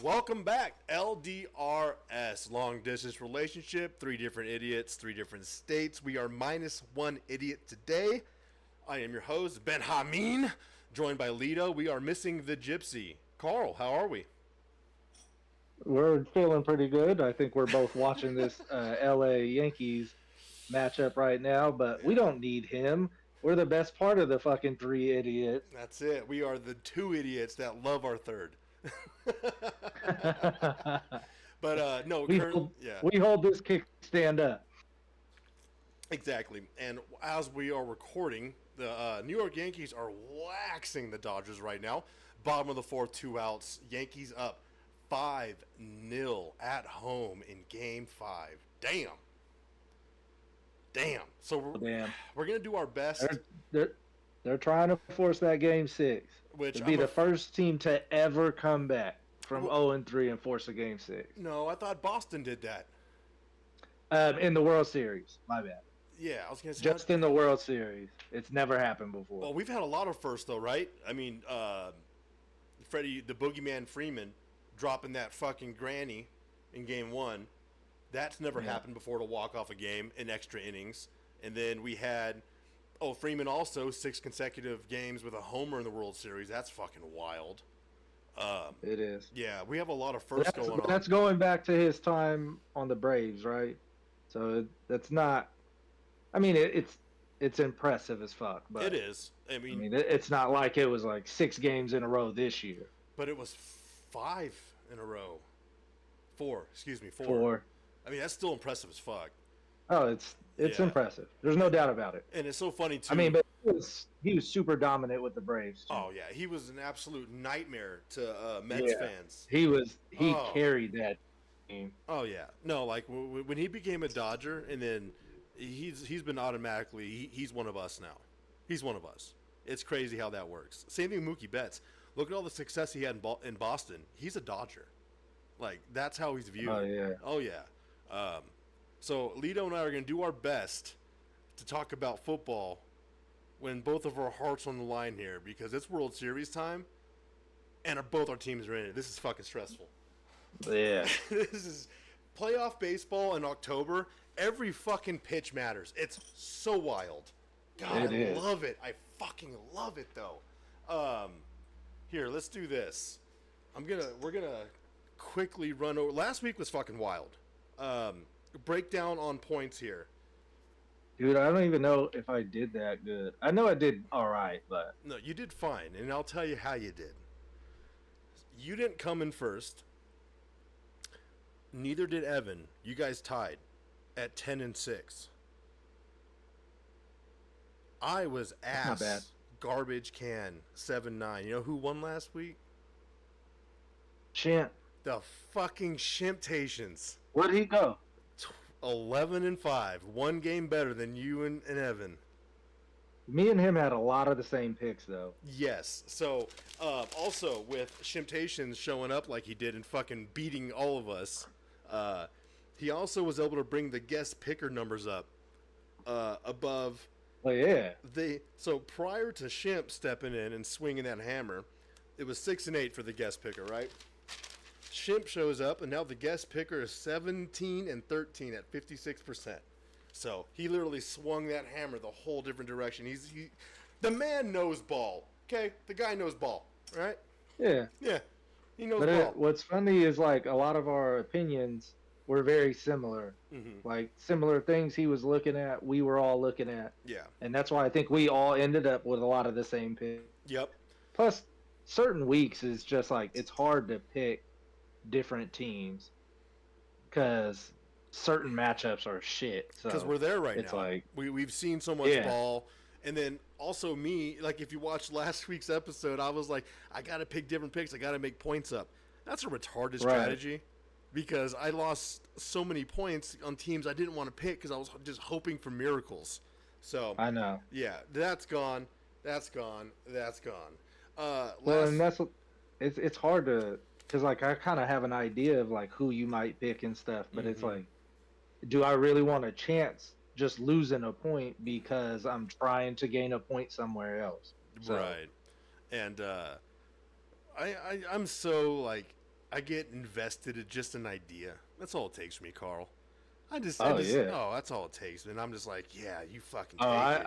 Welcome back, LDRS, long distance relationship, 3 different idiots, 3 different states. We are minus one idiot today. I am your host, Ben Hameen, joined by Lido. We are missing the gypsy. Carl, how are we? We're feeling pretty good. I think we're both watching this LA Yankees matchup right now, but we Yeah, don't need him. We're the best part of the fucking three idiots. that's it. We are the 2 idiots that love our third. But no, we current, hold yeah, we hold this kickstand up. exactly. And as we are recording, the New York Yankees are waxing the Dodgers right now. Bottom of the fourth, 2 outs. Yankees up 5-0 at home in Game 5. Damn. Damn. So Damn, we're going to do our best, they're they're they're trying to force that game six which to be I'm a. the first team to ever come back from 0-3 and force a game six. No, I thought Boston did that. In the World Series, my bad. Yeah, I was going to say. Just in the World Series, it's never happened before. Well, we've had a lot of firsts, though, right? I mean, Freddie, the Boogeyman Freeman, dropping that fucking granny in Game 1. That's never Yeah. happened before to walk off a game in extra innings. And then we had, Freeman also 6 consecutive games with a homer in the World Series. That's fucking wild. It is. Yeah, we have a lot of firsts going That's on. going back to his time on the Braves, right? So that's not. I mean, it's impressive as fuck, It but is. I I mean, mean, it's not like it was like 6 games in a row this year. but it was 5 in a row. 4, excuse me, 4. For I mean, that's still impressive as fuck. it's Yeah. impressive. There's no doubt about it. And it's so funny, I mean, too. but he was super dominant with the Braves too. Oh yeah, he was an absolute nightmare to Mets Yeah, fans. he Oh, carried that team. oh yeah. No, like when he became a Dodger, and then he's been automatically he's one of us now. He's one of us. It's crazy how that works. Same thing with Mookie Betts. Look at all the success he had in Boston. He's a Dodger. Like that's how he's Oh viewed. yeah, Oh yeah. So Lido and I are going to do our best to talk about football when both of our hearts are on the line here because it's World Series time and both our teams are in it. This is fucking stressful. yeah. This is playoff baseball in October. Every fucking pitch matters. It's so wild. God, It I is. love it. I fucking love it though. Here, let's do this. We're gonna quickly run over. Last week was fucking wild. Breakdown on points here. Dude, I don't even know if I did that good. I know I did all right, but No, you did fine, and I'll tell you how you did. You didn't come in first. Neither did Evan. You guys tied at 10-6. I was that's not bad. ass garbage can 7-9. You know who won last week? Champ, The fucking Shimptations. where'd he go? 11-5. One game better than you and Evan. Me and him had a lot of the same picks, though. Yes. So, also with Shimptations showing up like he did and fucking beating all of us, he also was able to bring the guest picker numbers up above. But yeah, So prior to Shimp stepping in and swinging that hammer, it was 6-8 for the guest picker, right? Shimp shows up, and now the guest picker is 17-13 at 56%. So he literally swung that hammer the whole different direction. The man knows ball. Okay, the guy knows ball, right? yeah. Yeah, he knows But ball. what's funny is like a lot of our opinions were very similar. Like similar things he was looking at, we were all looking at, Yeah. and that's why I think we all ended up with a lot of the same picks. Yep. Plus, certain weeks is just like it's hard to pick different teams because certain matchups are shit. Because So we're there right it's now. like, We've seen so much yeah, ball. And then also me, like if you watched last week's episode, I was like, I got to pick different picks. I got to make points up. That's a retarded right. strategy because I lost so many points on teams I didn't want to pick because I was just hoping for miracles. So, I know. yeah, that's gone. That's gone. That's gone. Well, and Last, that's what it's hard to because like I kind of have an idea of like who you might pick and stuff, but it's like, do I really want a chance just losing a point because I'm trying to gain a point somewhere else? So right. And I'm so like I get invested in just an idea. That's all it takes for me, Carl. Oh yeah. that's all it takes. And I'm just like, yeah, you fucking Oh, take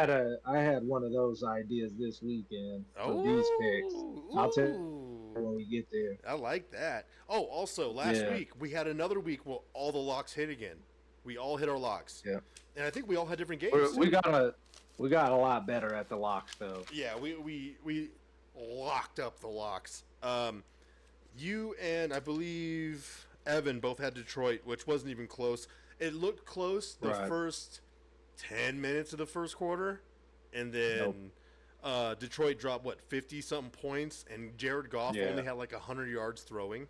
it. I had one of those ideas this weekend for these picks. Oh, I'll tell you ooh. when we get there. I like that. Oh, also, last Yeah, week we had another week where all the locks hit again. We all hit our locks, yeah. and I think we all had different We're, games we too. got a we got a lot better at the locks though. Yeah, we locked up the locks. You and I believe Evan both had Detroit, which wasn't even close. It looked close the Right. first 10 minutes of the first quarter, and Nope. then Detroit dropped 50 something points, and Jared Goff Yeah. only had like 100 yards throwing.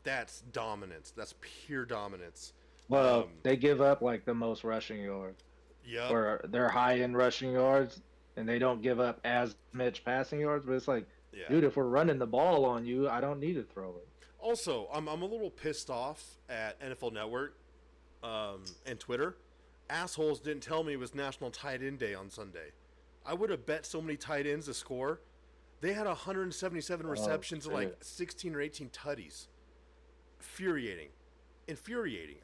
That's dominance. That's pure dominance. Well, they give up like the most rushing yards, Yep. or they're high in rushing yards, and they don't give up as much passing yards. But it's like, Yeah. dude, if we're running the ball on you, I don't need to throw it. Also, I'm a little pissed off at NFL Network and Twitter. Assholes didn't tell me it was National Tight End Day on Sunday. I would have bet so many tight ends to score. They had 177 receptions and like shit. 16 or 18 tutties. Infuriating.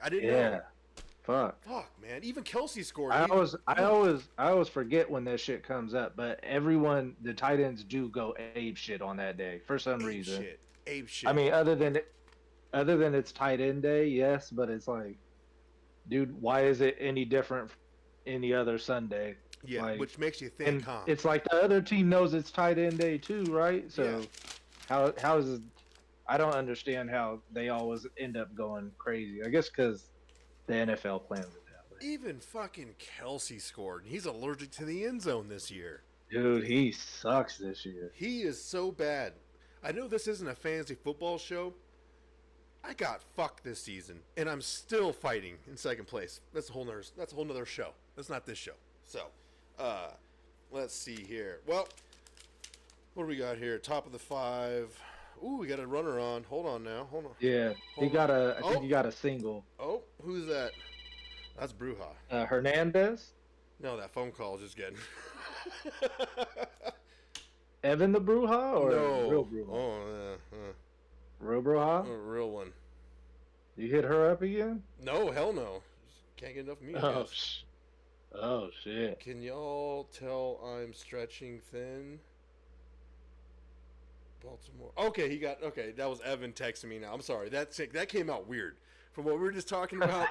I didn't Yeah. know. Fuck. Fuck, man. Even Kelsey scored. I always forget when that shit comes up, but the tight ends do go ape shit on that day for some Ape reason. shit. Ape shit. I mean, other than it's tight end day, yes, but it's like, dude, why is it any different from any other Sunday? yeah, like, which makes you think, And huh? it's like the other team knows it's tight end day too, right? So how is it? I don't understand how they always end up going crazy. I guess because the NFL plans it that way. Even fucking Kelsey scored. And he's allergic to the end zone this year. Dude, he sucks this year. He is so bad. I know this isn't a fantasy football show. I got fucked this season, and I'm still fighting in second place. That's a whole nother show. That's not this show. So, let's see here. Well, what do we got here? Top of the 5. Ooh, we got a runner on. Hold on now. Hold on. Yeah, Hold I think he got a single. Oh, who's that? That's Bruja. Hernandez, No, that phone call is just getting. Evan the Bruja, or no. real Bruja? Oh, Real Bruja? a real one. You hit her up again? No, hell no. Can't get enough of me. I Oh, guess. oh shit. Can y'all tell I'm stretching thin? Baltimore. Okay, that was Evan texting me now. I'm sorry. That came out weird. From what we were just talking about,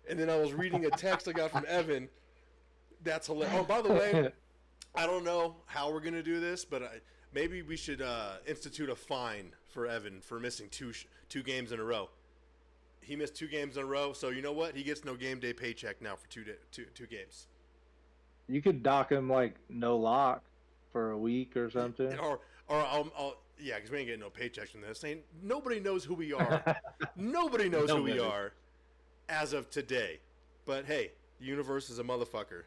and then I was reading a text I got from Evan. That's hilarious. Oh, by the way, I don't know how we're going to do this, but maybe we should institute a fine for Evan for missing two games in a row. He missed 2 games in a row, so you know what? He gets no game day paycheck now for two games. You could dock him like no lock for a week or something. Or yeah, because we ain't getting no paychecks from this. Saying nobody knows who we are. Nobody knows who we are as of today. But hey, the universe is a motherfucker.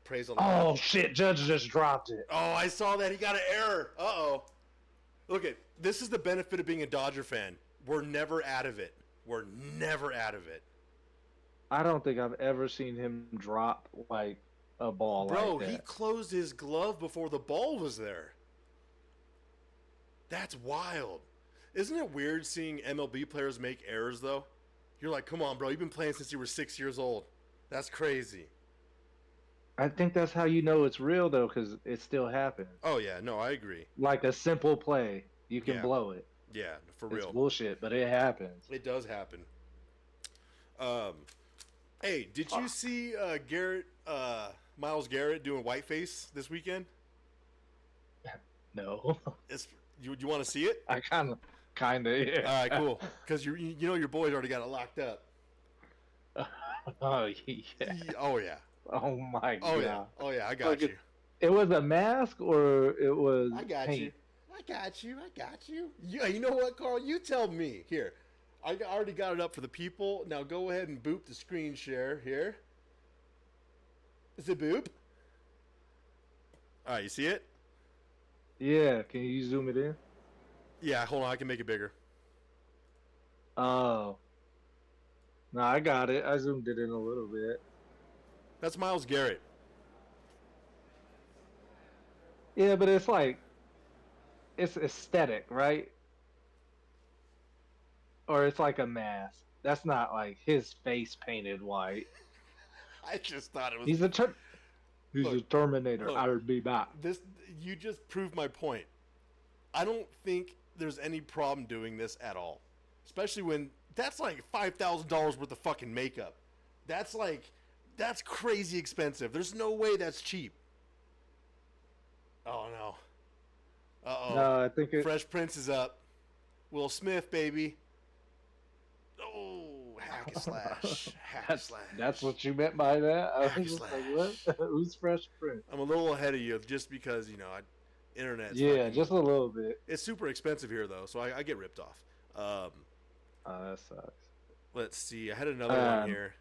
Praise the Lord. Oh shit! Judge just dropped it. Oh, I saw that. He got an error. Uh-oh. Look at this is the benefit of being a Dodger fan. We're never out of it. We're never out of it. I don't think I've ever seen him drop like a ball Bro, like that. he closed his glove before the ball was there. That's wild. Isn't it weird seeing MLB players make errors, though? You're like, come on, bro. You've been playing since you were 6 years old. That's crazy. I think that's how you know it's real though, because it still happens. Oh, yeah. No, I agree. Like a simple play, you can Yeah. blow it. Yeah, for It's real. bullshit, but it happens. It does happen. Hey, did you see Miles Garrett doing whiteface this weekend? No, You want to see it? I kind of, yeah. All right, cool. Because you know your boys already got it locked up. Oh yeah. Oh yeah. Oh my god. Oh yeah. Oh yeah. I got Like you. It was a mask or it was I got paint? you. I got you. I got you. Yeah. You know what, Carl? You tell me. Here, I already got it up for the people. Now go ahead and boop the screen share here. Is it boop? All right. You see it? Yeah, can you zoom it in? Yeah. Hold on. I can make it bigger. Oh. No, I got it. I zoomed it in a little bit. That's Miles Garrett. Yeah, but it's like, it's aesthetic, right? or it's like a mask. That's not like his face painted white. I just thought it was. He's a he's a Look, Terminator. look, I'll be back. this you just proved my point. I don't think there's any problem doing this at all, especially when that's like $5,000 worth of fucking makeup. That's crazy expensive. There's no way that's cheap. Oh no. Uh-oh. No, I think it. Fresh Prince is up. Will Smith, baby. Oh, hack and slash. Hack and slash. That's what you meant by that. I Hack and was just slash. like, what? Who's Fresh Prince? I'm a little ahead of you just because, internet's Yeah, fucking, just a little bit. it's super expensive here though, so I get ripped off. Oh, that sucks. Let's see. I had another one here.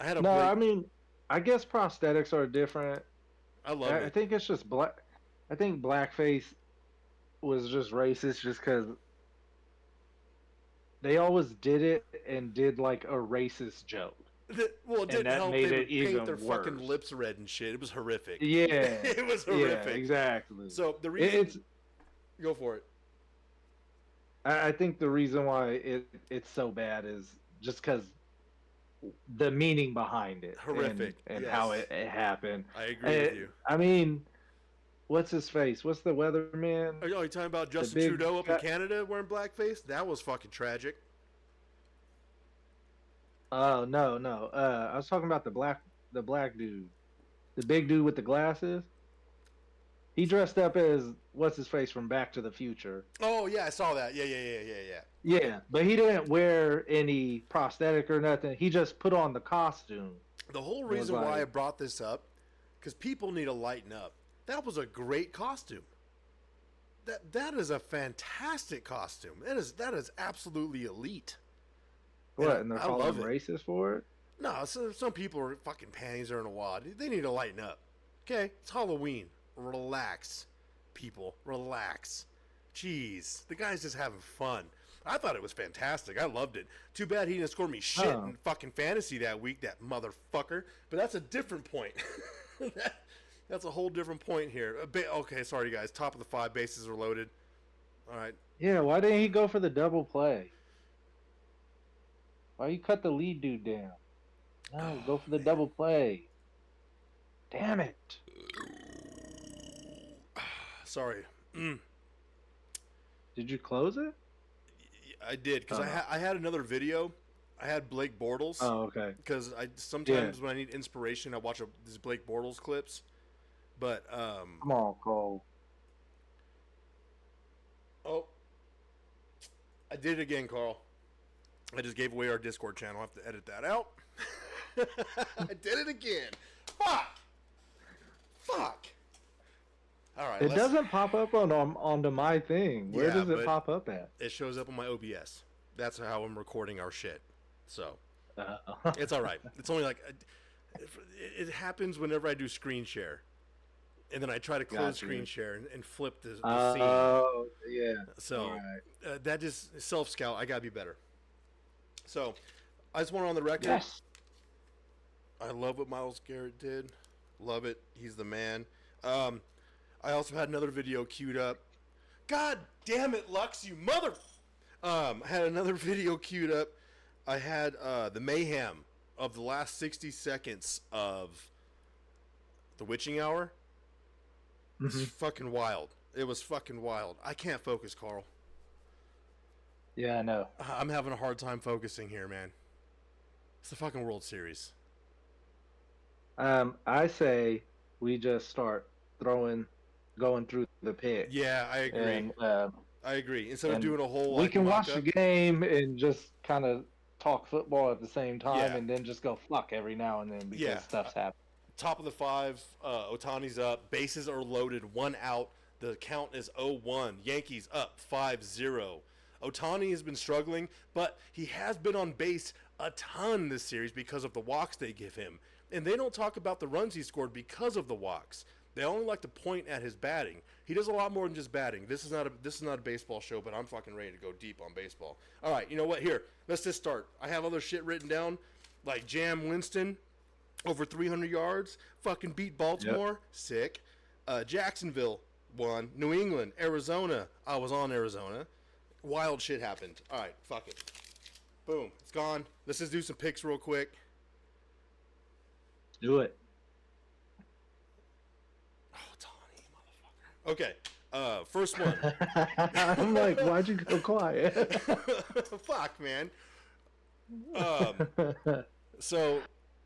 I had a No, break. I mean, I guess prosthetics are different. I love I it. think it's just black. I think blackface was just racist just because they always did it and did like a racist joke. Well, it didn't that help. made They it would even paint their fucking worse. lips red and shit. It was horrific. Yeah, It was horrific. Yeah, exactly. So the reason, It's. go for it. I think the reason why it's so bad is just because the meaning behind it, Horrific, and yes. how it happened. I agree with you. I mean, what's his face? What's the weatherman? Are you talking about Justin big Trudeau up in guy- Canada wearing blackface? That was fucking tragic. Oh no. I was talking about the black dude, the big dude with the glasses. He dressed up as what's his face from Back to the Future. Oh yeah, I saw that. Yeah. Yeah, but he didn't wear any prosthetic or nothing. He just put on the costume. The whole was reason why like- I brought this up, because people need to lighten up. That was a great costume. That is a fantastic costume. That is absolutely elite. What? Yeah, And they're I calling love him it. racist for it? No, some people are fucking panties are in a wad. They need to lighten up. Okay, it's Halloween. Relax, people. Relax. Jeez, the guy's just having fun. I thought it was fantastic. I loved it. Too bad he didn't score me shit Oh. in fucking fantasy that week, that motherfucker. But that's a different point. That's a whole different point here. Okay, sorry guys. Top of the 5, bases are loaded. All right. Yeah, why didn't he go for the double play? Why you cut the lead dude down? No, go for the double play. Damn it. Sorry. Did you close it? I did because I had another video. I had Blake Bortles. Oh, okay. Because I sometimes when I need inspiration, I watch these Blake Bortles clips. But Come on, Cole. oh, I did it again, Carl. I just gave away our Discord channel. I have to edit that out. I did it again. Fuck. All right. It doesn't pop up onto my thing. Where Yeah, does it but- pop up at? It shows up on my OBS. That's how I'm recording our shit. So Uh, it's all right. It's only like it happens whenever I do screen share, and then I try to close Gotcha. screen share and flip the scene. Oh, yeah. So Alright. that just self scout. I gotta be better. So I just want on the record. Yes. I love what Myles Garrett did. Love it. He's the man. I also had another video queued up. God damn it, Lux, you mother. I had another video queued up. I had the mayhem of the last 60 seconds of The Witching Hour. It's fucking wild. It was fucking wild. I can't focus, Carl. Yeah, I know. I'm having a hard time focusing here, man. It's the fucking World Series. I say we just start going through the pick. Yeah, I agree. And I agree. Instead of and doing a whole we like, can watch the mock-up- game and just kind of talk football at the same time, Yeah. and then just go fuck every now and then because Yeah. stuff's happening. Top of the 5, Otani's up. Bases are loaded. 1 out. The count is 0-1. Yankees up 5-0. Otani has been struggling, but he has been on base a ton this series because of the walks they give him. And they don't talk about the runs he scored because of the walks. They only like to point at his batting. He does a lot more than just batting. This is not a baseball show, but I'm fucking ready to go deep on baseball. All right, you know what? Here, let's just start. I have other shit written down, like Jam Winston, over 300 yards. Fucking beat Baltimore. Sick. Jacksonville won. New England, Arizona. I was on Arizona. Wild shit happened. All right, fuck it. Boom, it's gone. Let's just do some picks real quick. Do it. Oh, Tawny, motherfucker. Okay, first one. I'm like, why'd you go quiet? Fuck, man. So,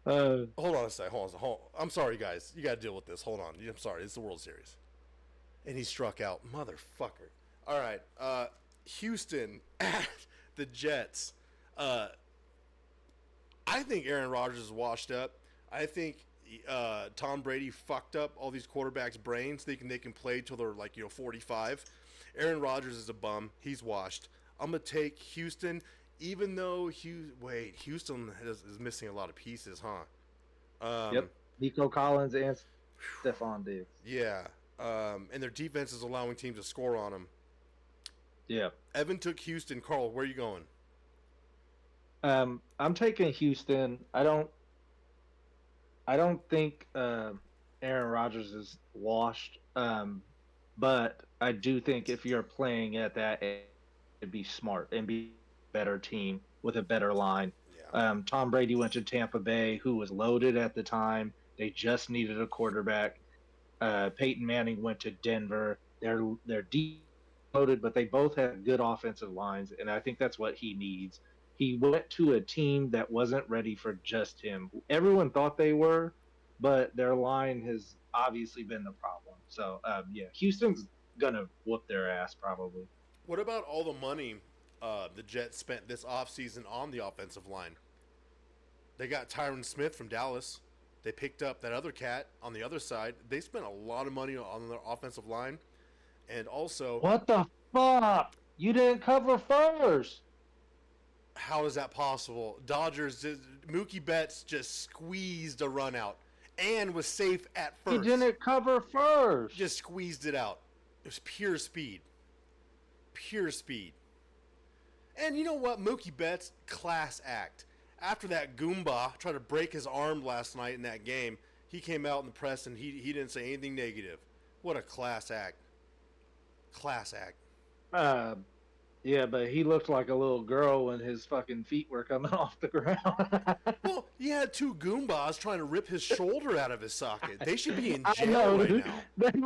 hold on a sec. Hold on. I'm sorry, guys. You got to deal with this. Hold on. I'm sorry. It's the World Series. And he struck out. Motherfucker. All right. Houston at the Jets. I think Aaron Rodgers is washed up. I think Tom Brady fucked up all these quarterbacks' brains thinking they can play till they're like 45. Aaron Rodgers is a bum. He's washed. I'm gonna take Houston, even though Houston is missing a lot of pieces, huh? Yep. Nico Collins and Stephon Diggs. Yeah. And their defense is allowing teams to score on them. Yeah. Evan took Houston. Carl, where are you going? I'm taking Houston. I don't think Aaron Rodgers is washed. But I do think if you're playing at that, it'd be smart and be a better team with a better line. Yeah. Tom Brady went to Tampa Bay, who was loaded at the time. They just needed a quarterback. Peyton Manning went to Denver. They're deep loaded, but they both have good offensive lines, and I think that's what he needs. He went to a team that wasn't ready for just him. Everyone thought they were, but their line has obviously been the problem. So, yeah, Houston's going to whoop their ass probably. What about all the money the Jets spent this offseason on the offensive line? They got Tyron Smith from Dallas. They picked up that other cat on the other side. They spent a lot of money on their offensive line. And also... What the fuck? You didn't cover first. How is that possible? Mookie Betts just squeezed a run out and was safe at first. He didn't cover first. Just squeezed it out. It was pure speed. Pure speed. And you know what? Mookie Betts, class act. After that Goomba tried to break his arm last night in that game, he came out in the press and he didn't say anything negative. What a class act. Class act. Yeah, but he looked like a little girl when his fucking feet were coming off the ground. Well, he had two Goombas trying to rip his shoulder out of his socket. They should be in I jail know, right dude. now. They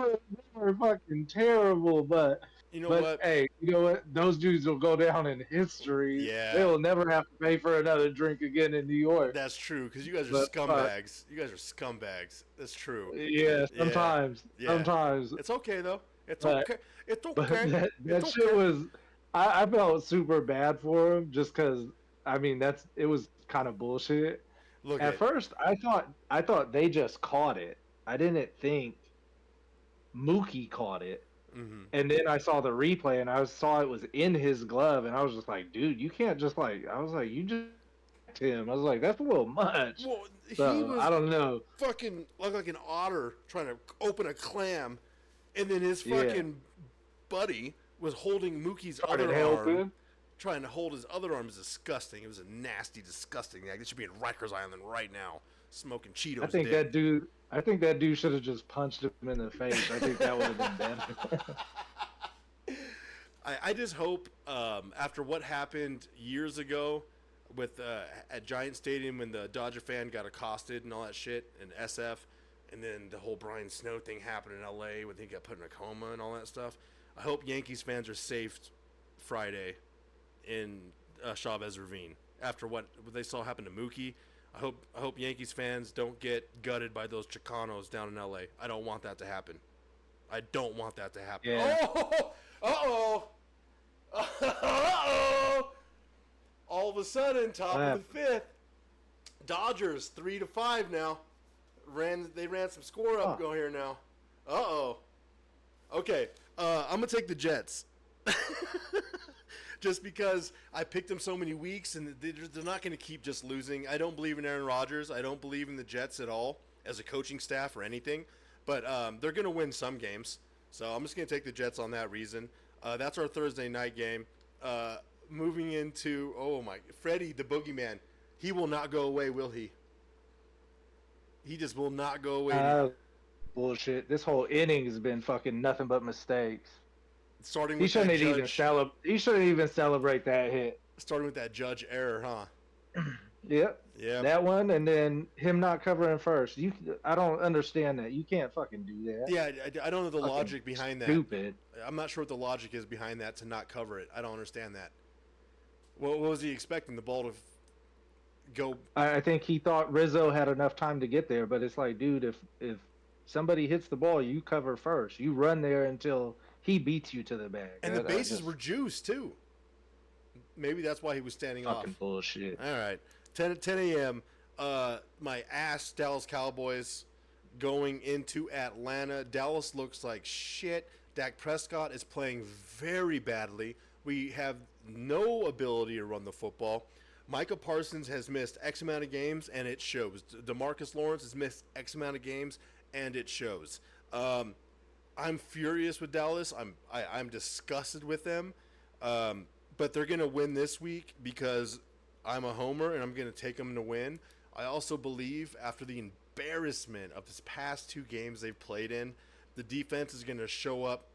were fucking terrible, but You know what? hey, you know what? Those dudes will go down in history. Yeah. They will never have to pay for another drink again in New York. That's true, because you guys are But, scumbags. You guys are scumbags. That's true. Yeah, sometimes. Yeah. Sometimes. It's okay, though. It's But- okay. It's But okay. that It's shit okay. was. I felt super bad for him just because. I mean, it was kind of bullshit. Look At first, I thought they just caught it. I didn't think Mookie caught it. Mm-hmm. And then I saw the replay and I saw it was in his glove, and I was just like, dude, you can't just like. I was like, you just him. I was like, that's a little much. Well, he So, was I don't know. fucking looked like an otter trying to open a clam, and then his Yeah. fucking buddy was holding Mookie's Started other helping. arm. Trying to hold his other arm is disgusting. It was a nasty, disgusting thing. They should be in Rikers Island right now, smoking Cheetos. I think dick. that dude should have just punched him in the face. I think that would have been better. I just hope after what happened years ago with at Giant Stadium when the Dodger fan got accosted and all that shit and SF, and then the whole Brian Snow thing happened in LA when he got put in a coma and all that stuff. I hope Yankees fans are safe Friday in Chavez Ravine after what they saw happen to Mookie. I hope Yankees fans don't get gutted by those Chicanos down in LA. I don't want that to happen. I don't want that to happen. Yeah. Oh, uh-oh. Uh-oh. All of a sudden, top of the fifth, Dodgers 3-5 now. They ran some score up go here now. Uh-oh. Okay, I'm gonna take the Jets. Just because I picked them so many weeks, and they're not going to keep just losing. I don't believe in Aaron Rodgers. I don't believe in the Jets at all as a coaching staff or anything. But they're going to win some games. So I'm just going to take the Jets on that reason. That's our Thursday night game. Moving into, Freddie the Boogeyman. He will not go away, will he? He just will not go away. Bullshit. This whole inning has been fucking nothing but mistakes. Starting He with that shouldn't even judge, He shouldn't even celebrate that hit. starting with that judge error, huh? Yep. Yep. That one, and then him not covering first. I don't understand that. You can't fucking do that. Yeah, I don't know the Fucking logic behind that. stupid. I'm not sure what the logic is behind that to not cover it. I don't understand that. What was he expecting? The ball to go? I think he thought Rizzo had enough time to get there, but it's like, dude, if somebody hits the ball, you cover first. You run there until he beats you to the bag. And the bases were juiced too. Maybe that's why he was standing off. Fucking bullshit. All right, 10 a.m. My ass Dallas Cowboys going into Atlanta. Dallas looks like shit. Dak Prescott is playing very badly. We have no ability to run the football. Micah Parsons has missed X amount of games, and it shows. DeMarcus Lawrence has missed X amount of games, and it shows. I'm furious with Dallas. I'm disgusted with them. But they're going to win this week because I'm a homer, and I'm going to take them to win. I also believe after the embarrassment of this past 2 games they've played in, the defense is going to show up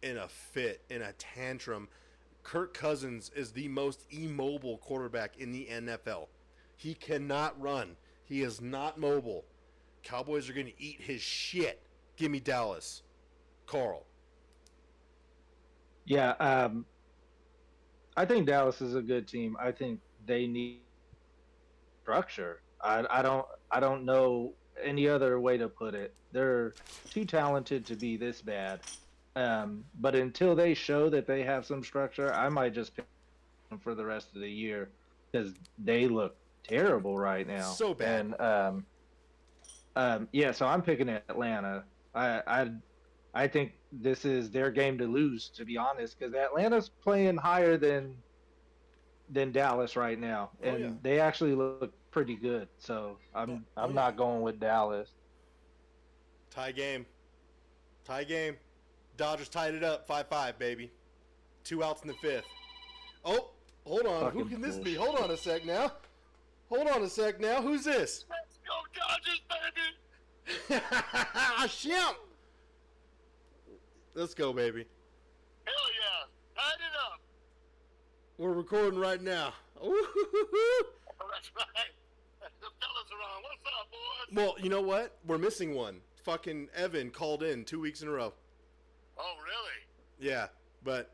in a fit, in a tantrum. Kirk Cousins is the most immobile quarterback in the NFL. He cannot run. He is not mobile. Cowboys are going to eat his shit. Give me Dallas. Carl. Yeah, I think Dallas is a good team. I think they need structure. I don't know any other way to put it. They're too talented to be this bad. But until they show that they have some structure, I might just pick them for the rest of the year because they look terrible right now. So bad. And yeah, so I'm picking Atlanta. I think this is their game to lose, to be honest, because Atlanta's playing higher than Dallas right now, and yeah. they actually look pretty good. So I'm not going with Dallas. Tie game. Tie game. Dodgers tied it up 5-5, baby. 2 outs in the 5th. Oh, hold on. Fucking Who can this be? bullshit. Hold on a sec now. Hold on a sec now. Who's this? Let's go Dodgers, baby! Shimp! Let's go, baby. Hell yeah! Tied it up! We're recording right now. Oh, that's right. The fellas are on. What's up, boys? Well, you know what? We're missing one. Fucking Evan called in 2 weeks in a row. Oh, really? Yeah, but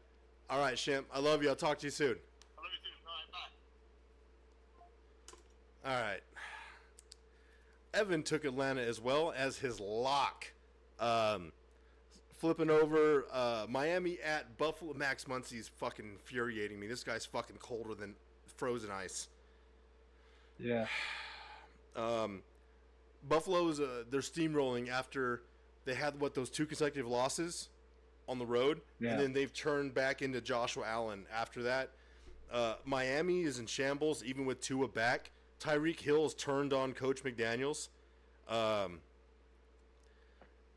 all right, Shimp. I love you. I'll talk to you soon. I love you too. All right, bye. All right. Evan took Atlanta as well as his lock. Flipping over Miami at Buffalo. Max Muncy's fucking infuriating me. This guy's fucking colder than frozen ice. Yeah. Buffalo's they're steamrolling after they had those 2 consecutive losses on the road, Yeah. and then they've turned back into Joshua Allen after that. Miami is in shambles, even with Tua back. Tyreek Hill has turned on Coach McDaniels, and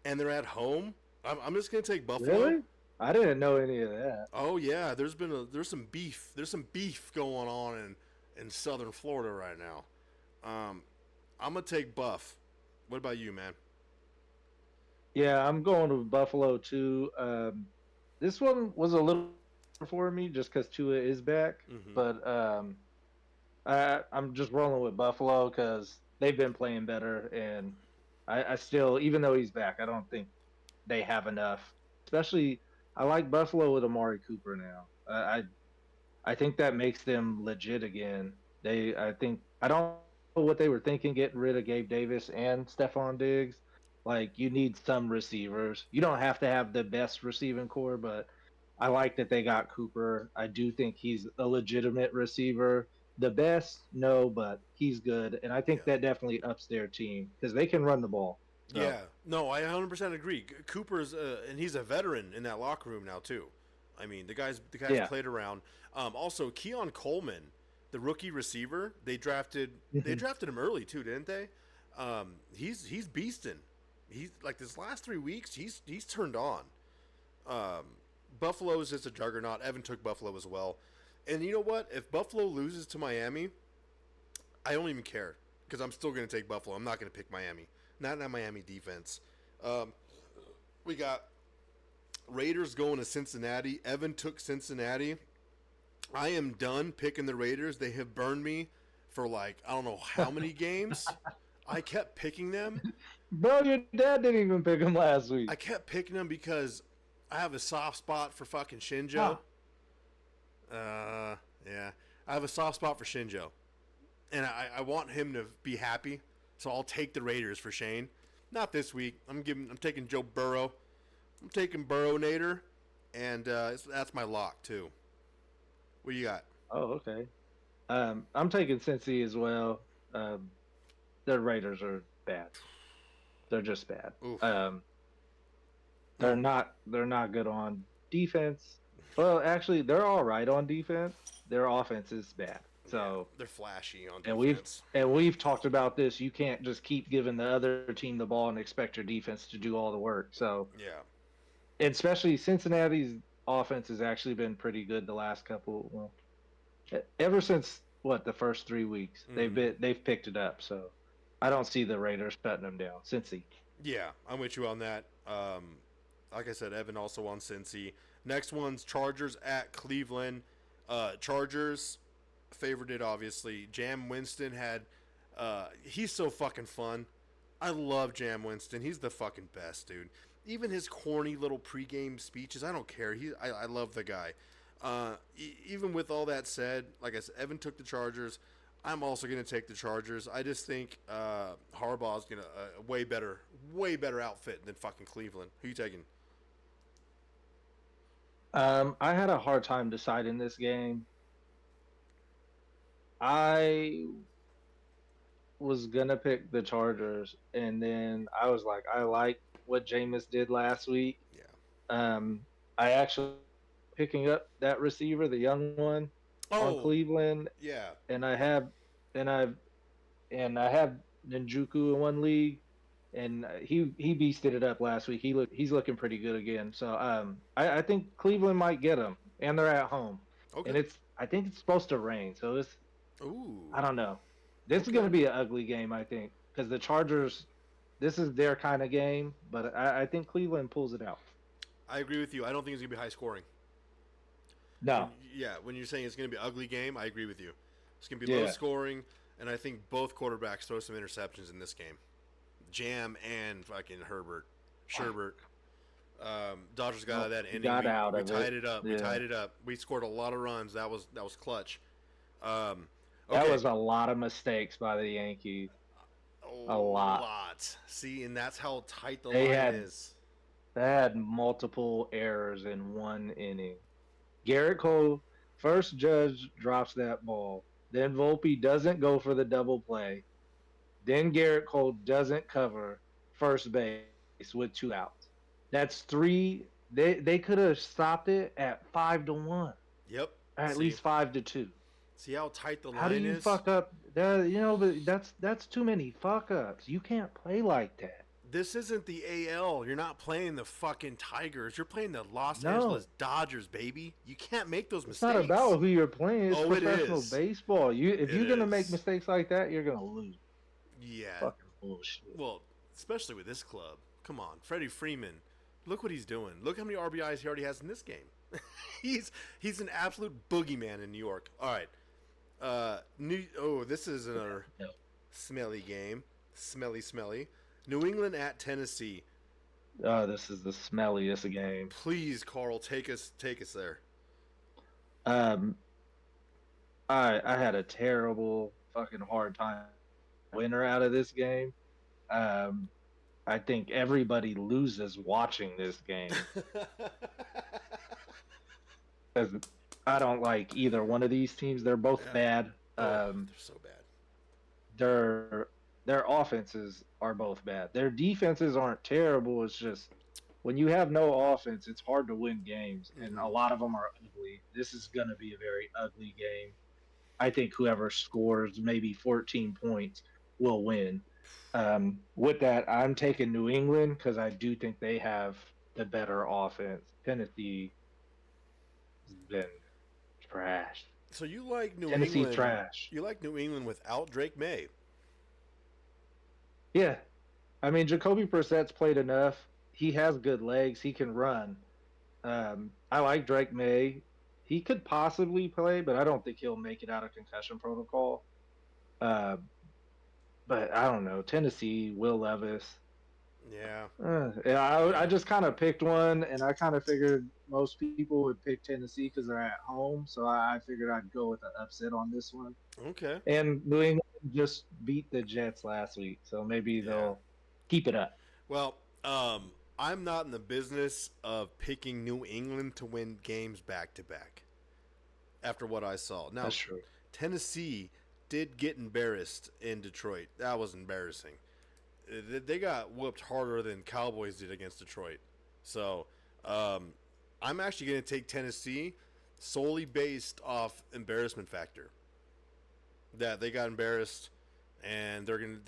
they're at home. I'm just gonna take Buffalo. Really? I didn't know any of that. Oh yeah, there's some beef. There's some beef going on in Southern Florida right now. I'm gonna take Buff. What about you, man? Yeah, I'm going with Buffalo too. This one was a little for me just because Tua is back, Mhm. but I'm just rolling with Buffalo because they've been playing better, and I still, even though he's back, I don't think they have enough. Especially, I like Buffalo with Amari Cooper now. I think that makes them legit again. I don't know what they were thinking getting rid of Gabe Davis and Stephon Diggs. Like, you need some receivers. You don't have to have the best receiving core, but I like that they got Cooper. I do think he's a legitimate receiver. The best, no, but he's good. And I think that definitely ups their team because they can run the ball. So, Yeah, no, I 100% agree. Cooper's and he's a veteran in that locker room now too. I mean, the guy's Yeah. played around. Also, Keon Coleman, the rookie receiver, they drafted him early too, didn't they? He's beasting. He's like this last 3 weeks, he's turned on. Buffalo is just a juggernaut. Evan took Buffalo as well. And you know what? If Buffalo loses to Miami, I don't even care because I'm still going to take Buffalo. I'm not going to pick Miami. Not in that Miami defense. We got Raiders going to Cincinnati. Evan took Cincinnati. I am done picking the Raiders. They have burned me for like, I don't know how many games. I kept picking them. Bro, your dad didn't even pick him last week. I kept picking them because I have a soft spot for fucking Shinjo. Huh. Yeah. I have a soft spot for Shinjo. And I want him to be happy. So I'll take the Raiders for Shane. Not this week. I'm taking Joe Burrow. I'm taking Burrow-nator. And that's my lock, too. What do you got? Oh, okay. I'm taking Cincy as well. The Raiders are bad. They're just bad. Oof. They're not good on defense. Well, actually, they're all right on defense. Their offense is bad. So they're flashy on and defense. we've talked about this. You can't just keep giving the other team the ball and expect your defense to do all the work. So yeah, especially Cincinnati's offense has actually been pretty good the last couple. Well, ever since the first 3 weeks they've picked it up. So I don't see the Raiders shutting them down. Cincy. Yeah, I'm with you on that. Like I said, Evan also on Cincy. Next one's Chargers at Cleveland. Chargers favored it, obviously. Jam Winston had he's so fucking fun. I love Jam Winston. He's the fucking best, dude. Even his corny little pregame speeches, I don't care. I love the guy. Even with all that said, like I said, Evan took the Chargers. I'm also going to take the Chargers. I just think Harbaugh's going to way better outfit than fucking Cleveland. Who you taking? I had a hard time deciding this game. I was gonna pick the Chargers, and then I was like, I like what Jameis did last week. Yeah. I actually picking up that receiver, the young one on Cleveland. Yeah. And I have Njoku in one league, and he beasted it up last week. He's looking pretty good again. So I think Cleveland might get him, and they're at home. Okay. And I think it's supposed to rain, so I don't know. This is going to be an ugly game, I think, because the Chargers, this is their kind of game, but I think Cleveland pulls it out. I agree with you. I don't think it's going to be high scoring. No. When you're saying it's going to be an ugly game, I agree with you. It's going to be low scoring, and I think both quarterbacks throw some interceptions in this game. Jam and fucking Sherbert. Dodgers got out of that inning. We tied it up. We tied it up. We scored a lot of runs. That was clutch. That was a lot of mistakes by the Yankees. A lot. See, and that's how tight the line is. They had multiple errors in one inning. Garrett Cole, first Judge drops that ball. Then Volpe doesn't go for the double play. Then Garrett Cole doesn't cover first base with 2 outs. That's 3. They could have stopped it at 5-1. Yep. At least 5-2. See how tight the line is? How do you fuck up? But that's too many fuck ups. You can't play like that. This isn't the AL. You're not playing the fucking Tigers. You're playing the Los Angeles Dodgers, baby. You can't make those mistakes. It's not about who you're playing. It's professional it is. baseball. If you're gonna make mistakes like that, you're gonna lose. Yeah. Fucking bullshit. Well, especially with this club. Come on, Freddie Freeman. Look what he's doing. Look how many RBIs he already has in this game. He's an absolute boogeyman in New York. All right. This is another smelly game. Smelly. New England at Tennessee. This is the smelliest game. Please, Carl, take us there. I had a terrible fucking hard time winner out of this game. I think everybody loses watching this game. Because I don't like either one of these teams. They're both bad. They're so bad. Their offenses are both bad. Their defenses aren't terrible. It's just when you have no offense, it's hard to win games, and a lot of them are ugly. This is going to be a very ugly game. I think whoever scores maybe 14 points will win. With that, I'm taking New England because I do think they have the better offense. Tennessee has been trash. So you like Tennessee England? Trash. You like New England without Drake May? Yeah, I mean Jacoby Brissett's played enough. He has good legs. He can run. I like Drake May. He could possibly play, but I don't think he'll make it out of concussion protocol. Uh, but I don't know. Tennessee, Will Levis. Yeah. Yeah, I Yeah. just kind of picked one, and I kind of figured most people would pick Tennessee because they're at home. So I figured I'd go with the upset on this one. Okay. And New England just beat the Jets last week, so maybe Yeah. they'll keep it up. Well, I'm not in the business of picking New England to win games back to back after what I saw. Now, That's true. Tennessee did get embarrassed in Detroit. That was embarrassing. They got whooped harder than Cowboys did against Detroit. So, I'm actually going to take Tennessee solely based off embarrassment factor. That they got embarrassed, and and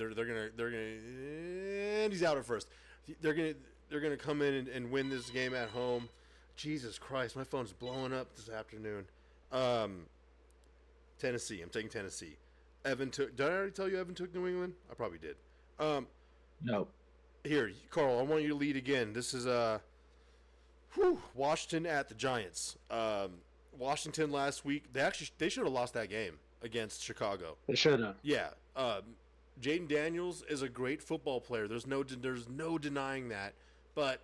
he's out at first. They're gonna come in and win this game at home. Jesus Christ, my phone's blowing up this afternoon. Tennessee. I'm taking Tennessee. Evan took. Did I already tell you Evan took New England? I probably did. No. Here, Carl. I want you to lead again. This is Washington at the Giants. Washington last week. They should have lost that game against Chicago. They should have. Yeah. Jaden Daniels is a great football player. There's no denying that. But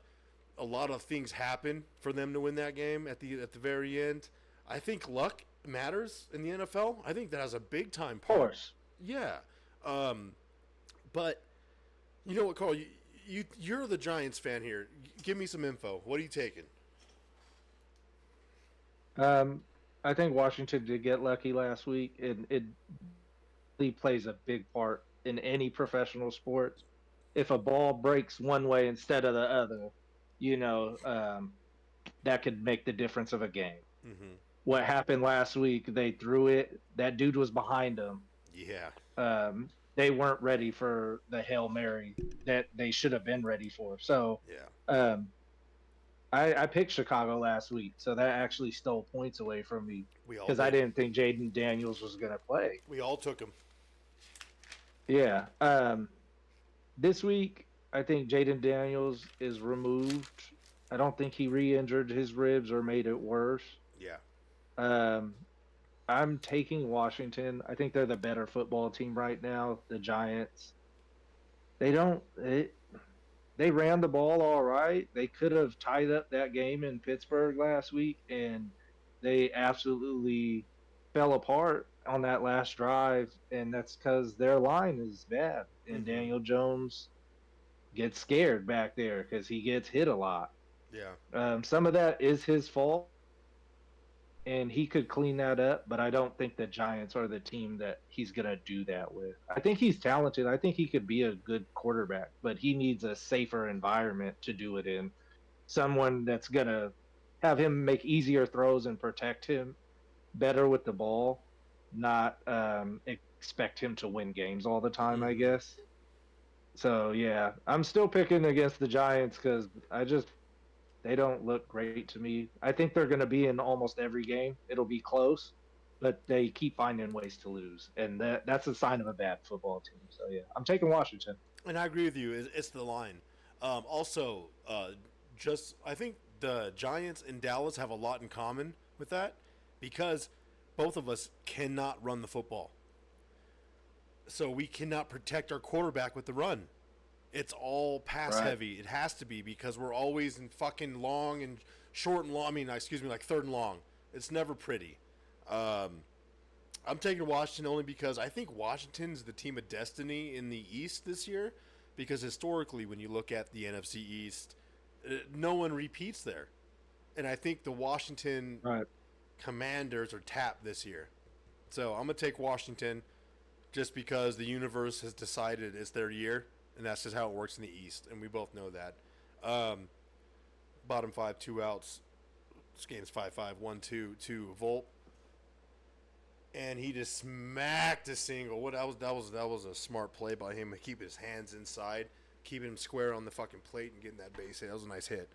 a lot of things happen for them to win that game at the very end. I think luck matters in the NFL. I think that has a big time part. Of course. Yeah. But you know what, Carl? You're the Giants fan here. Give me some info. What are you taking? I think Washington did get lucky last week, and it really plays a big part in any professional sport. If a ball breaks one way instead of the other, you know, that could make the difference of a game. Mm-hmm. What happened last week? They threw it. That dude was behind them. Yeah. They weren't ready for the Hail Mary that they should have been ready for. So, Yeah. I picked Chicago last week, so that actually stole points away from me because I didn't think Jaden Daniels was going to play. We all took him. Yeah. This week, I think Jaden Daniels is removed. I don't think he re-injured his ribs or made it worse. Yeah. I'm taking Washington. I think they're the better football team right now. The Giants. They ran the ball all right. They could have tied up that game in Pittsburgh last week, and they absolutely fell apart on that last drive, and that's because their line is bad. And Mm-hmm. Daniel Jones gets scared back there because he gets hit a lot. Yeah. Some of that is his fault, and he could clean that up, but I don't think the Giants are the team that he's going to do that with. I think he's talented. I think he could be a good quarterback, but he needs a safer environment to do it in. Someone that's going to have him make easier throws and protect him better with the ball, not expect him to win games all the time, I guess. So, yeah, I'm still picking against the Giants because they don't look great to me. I think they're going to be in almost every game. It'll be close, but they keep finding ways to lose, and that's a sign of a bad football team. So yeah, I'm taking Washington. And I agree with you. It's the line. Also, I think the Giants and Dallas have a lot in common with that because both of us cannot run the football. So we cannot protect our quarterback with the run. It's all pass heavy. It has to be because we're always in fucking long and short and long. I mean, excuse me, like third and long. It's never pretty. I'm taking Washington only because I think Washington's the team of destiny in the East this year. Because historically, when you look at the NFC East, no one repeats there, and I think the Washington Commanders are tapped this year. So I'm gonna take Washington, just because the universe has decided it's their year. And that's just how it works in the East, and we both know that. Bottom 5, 2 outs. This game's 5-5, 1-2 to Volt, and he just smacked a single. That was a smart play by him, keeping his hands inside, keeping him square on the fucking plate, and getting that base hit. That was a nice hit.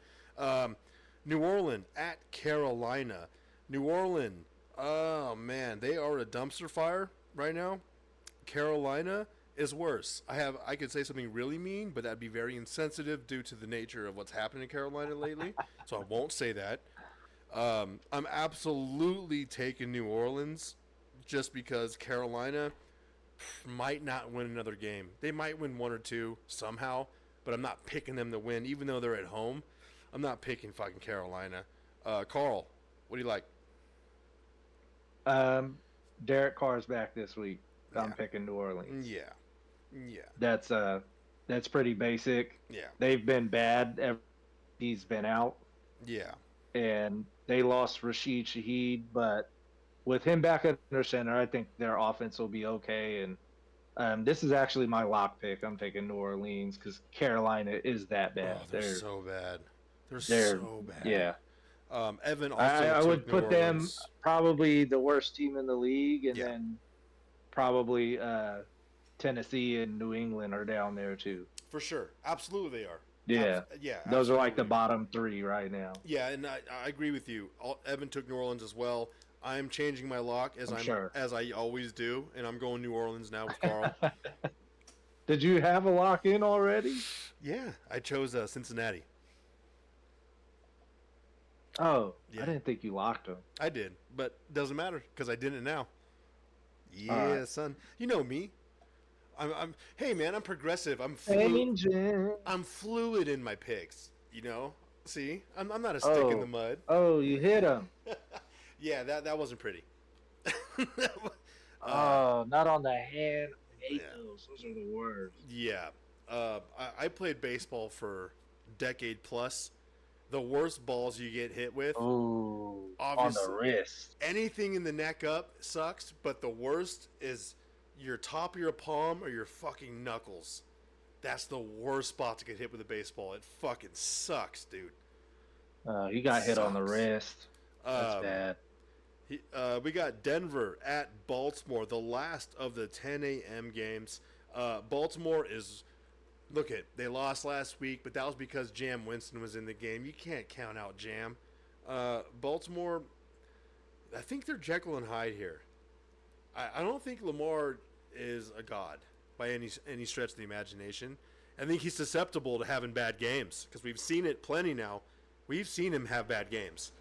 New Orleans at Carolina. New Orleans, oh man, they are a dumpster fire right now. Carolina is worse. I could say something really mean, but that'd be very insensitive due to the nature of what's happened in Carolina lately. So I won't say that. I'm absolutely taking New Orleans just because Carolina might not win another game. They might win one or two somehow, but I'm not picking them to win, even though they're at home. I'm not picking fucking Carolina. Carl, what do you like? Derek Carr's back this week. I'm Yeah. picking New Orleans. Yeah. Yeah. That's pretty basic. Yeah. They've been bad ever he's been out, Yeah. and they lost Rashid Shaheed, but with him back at their center, I think their offense will be okay. And this is actually my lock pick. I'm taking New Orleans because Carolina is that bad. Oh, they're so bad. They're they're so bad. yeah. Evan also I took would New put them Orleans. probably the worst team in the league, and Yeah. then probably Tennessee and New England are down there too. For sure. Absolutely they are. Yeah, Yeah. those are like the absolutely. bottom three right now. Yeah, and I agree with you. Evan took New Orleans as well. I'm changing my lock as I always do, and I'm going New Orleans now with Carl. Did you have a lock in already? Yeah, I chose Cincinnati. Oh, Yeah. I didn't think you locked them. I did, but doesn't matter because I didn't now. Yeah, Alright. son. You know me. Hey man, I'm progressive. Changing. I'm fluid in my picks. You know. See, I'm not a stick in the mud. Oh, you hit him. Yeah, that wasn't pretty. Oh, not on the hand. I hate yeah. those. Those are the worst. Yeah. I played baseball for decade plus. The worst balls you get hit with, Oh, on Obvious- the wrist. anything in the neck up sucks, but the worst is your top of your palm or your fucking knuckles. That's the worst spot to get hit with a baseball. It fucking sucks, dude. You got hit on the Sucks. wrist. That's Um, bad. We got Denver at Baltimore, the last of the 10 a.m. games. Baltimore is, they lost last week, but that was because Jam Winston was in the game. You can't count out Jam. Baltimore, I think they're Jekyll and Hyde here. I don't think Lamar is a god by any stretch of the imagination. I think he's susceptible to having bad games because we've seen it plenty now. We've seen him have bad games.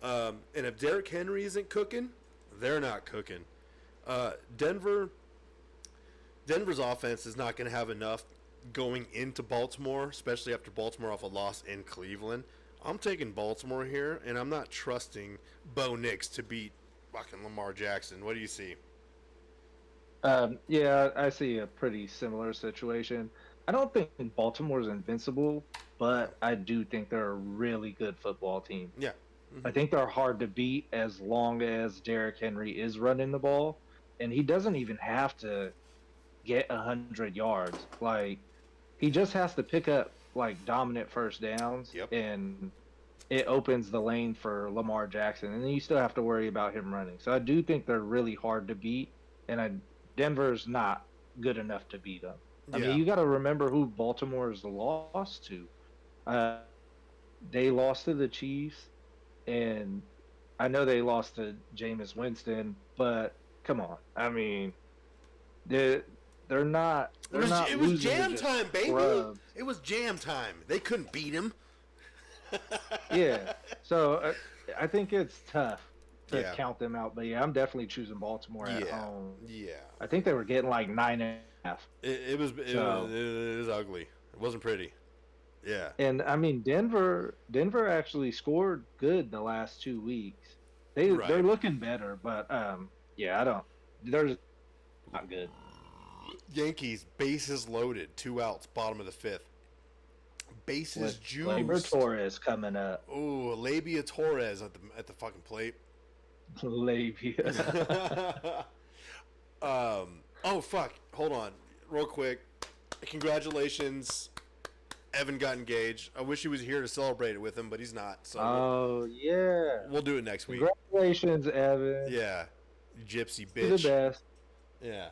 And if Derrick Henry isn't cooking, they're not cooking. Denver's offense is not going to have enough going into Baltimore, especially after Baltimore off a loss in Cleveland. I'm taking Baltimore here, and I'm not trusting Bo Nix to beat fucking Lamar Jackson. What do you see? Yeah, I see a pretty similar situation. I don't think Baltimore's invincible, but I do think they're a really good football team. Yeah. I think they're hard to beat as long as Derrick Henry is running the ball, and he doesn't even have to get 100 yards. Like, he just has to pick up like dominant first downs, Yep. and it opens the lane for Lamar Jackson, and then you still have to worry about him running. So I do think they're really hard to beat, and Denver's not good enough to beat them. I Yeah. mean, you got to remember who Baltimore's lost to. They lost to the Chiefs, and I know they lost to Jameis Winston, but come on. I mean, they're not. It was not losing to jam just time, baby. scrubs. It was jam time. They couldn't beat him. Yeah. So I think it's tough to Yeah. count them out, but yeah, I'm definitely choosing Baltimore at home. Yeah. I think they were getting like 9.5. It was ugly. It wasn't pretty. Yeah. And I mean, Denver actually scored good the last 2 weeks. They're Right. looking better, but yeah, they're not good. Yankees, bases loaded, 2 outs, bottom of the 5th. Bases With juiced. Gleyber Torres coming up. Ooh, Labia Torres at the fucking plate. Labia. Oh fuck! Hold on, real quick. Congratulations, Evan got engaged. I wish he was here to celebrate it with him, but he's not. So Oh yeah. we'll do it next week. Congratulations, Evan. Yeah, you gypsy You're the bitch. best. Yeah,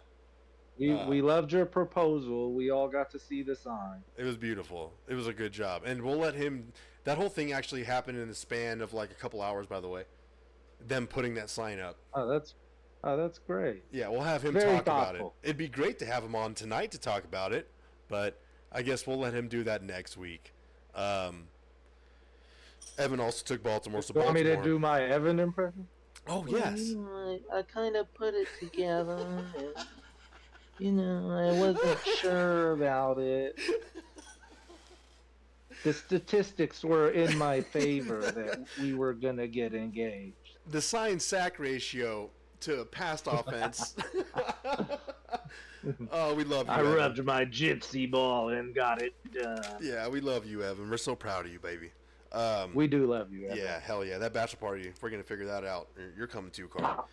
We loved your proposal. We all got to see the sign. it was beautiful. It was a good job, and we'll let him. That whole thing actually happened in the span of like a couple hours. By the way, them putting that sign up. Oh, Oh, that's great. Yeah, we'll have him Very talk about it. thoughtful. It'd be great to have him on tonight to talk about it, but I guess we'll let him do that next week. Um, Evan also took Baltimore, so You want me to Baltimore. do my Evan impression? Oh Well, yes, you know, I kind of put it together, and you know, I wasn't sure about it. The statistics were in my favor that we were gonna get engaged. the sign sack ratio to past offense. Oh, we love you, I Evan. rubbed my gypsy ball and got it done. Yeah, we love you, Evan. We're so proud of you, baby. We do love you, Evan. Yeah, hell yeah. That bachelor party, we're going to figure that out. You're coming too, Carl.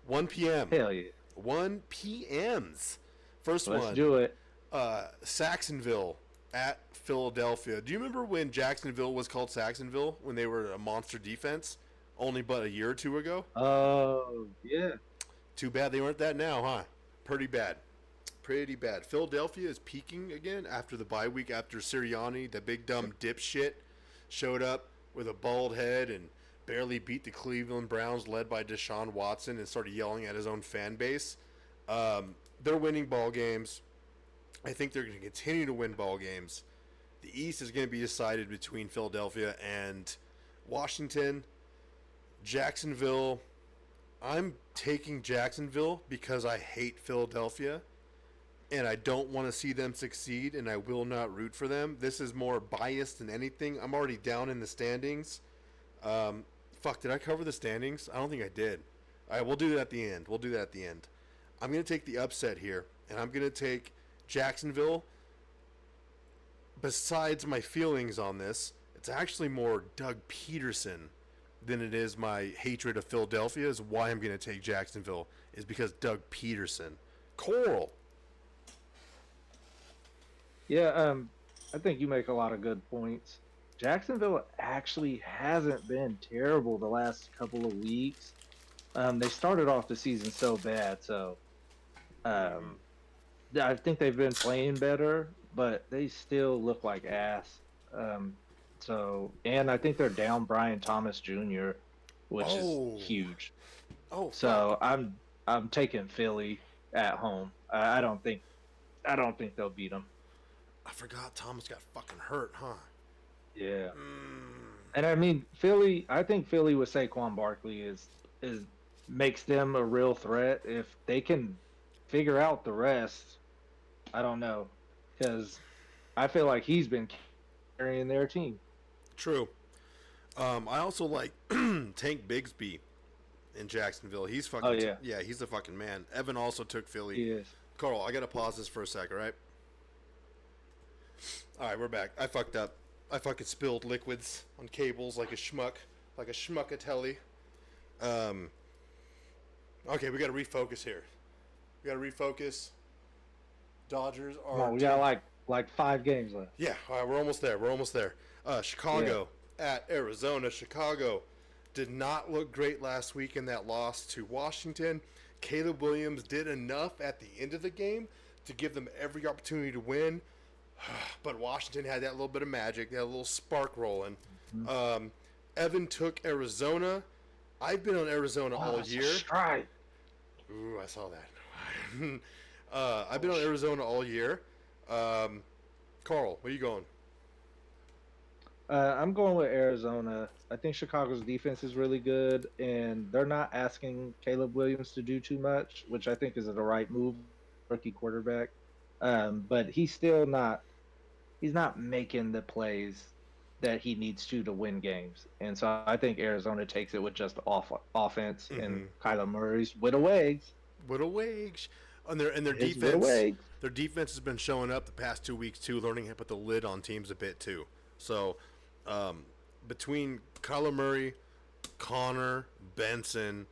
1 p.m. Hell yeah. 1 p.m.s. First Let's one. do it. Saxonville at Philadelphia. Do you remember when Jacksonville was called Saxonville when they were a monster defense only but a year or two ago? Oh, yeah. Too bad they weren't that now, huh? Pretty bad. Pretty bad. Philadelphia is peaking again after the bye week after Sirianni, the big dumb dipshit, showed up with a bald head and barely beat the Cleveland Browns led by Deshaun Watson and started yelling at his own fan base. They're winning ball games. I think they're going to continue to win ball games. The East is going to be decided between Philadelphia and Washington. Jacksonville. I'm taking Jacksonville because I hate Philadelphia and I don't want to see them succeed and I will not root for them. This is more biased than anything. I'm already down in the standings. Fuck, did I cover the standings? I don't think I did. All right, we'll do that at the end. I'm going to take the upset here and I'm going to take Jacksonville. Besides my feelings on this, it's actually more Doug Peterson than it is my hatred of Philadelphia is why I'm going to take Jacksonville is because Doug Peterson. Coral. Yeah, I think you make a lot of good points. Jacksonville actually hasn't been terrible the last couple of weeks. They started off the season so bad, so I think they've been playing better, but they still look like ass. And I think they're down Brian Thomas Jr., which is huge. Oh, So I'm taking Philly at home. I don't think they'll beat them. I forgot Thomas got fucking hurt, huh? Yeah. And I mean Philly. I think Philly with Saquon Barkley is makes them a real threat. If they can figure out the rest, I don't know, because I feel like he's been carrying their team. True. I also like Tank Bigsby in Jacksonville. He's fucking. Oh, yeah. He's the fucking man. Evan also took Philly. He is. Carl, I gotta pause this for a sec, all right? All right, we're back. I fucked up. I fucking spilled liquids on cables like a schmuckatelli. Okay, we gotta refocus here. Dodgers are. Come on, we got like 5 games left. Yeah, all right, we're almost there. Chicago at Arizona. Chicago did not look great last week in that loss to Washington. Caleb Williams did enough at the end of the game to give them every opportunity to win. But Washington had that little bit of magic, that little spark rolling. Evan took Arizona. I've been on Arizona all year. Right. Ooh, I saw that. I've been on Arizona all year. Carl, where you going? I'm going with Arizona. I think Chicago's defense is really good, and they're not asking Caleb Williams to do too much, which I think is the right move, rookie quarterback. But he's still not. He's not making the plays that he needs to win games, and so I think Arizona takes it with just offense and Kyler Murray's widow eggs. And their His defense. widow eggs. Their defense has been showing up the past 2 weeks too, learning how to put the lid on teams a bit too. So between Kyler Murray, Connor, Benson,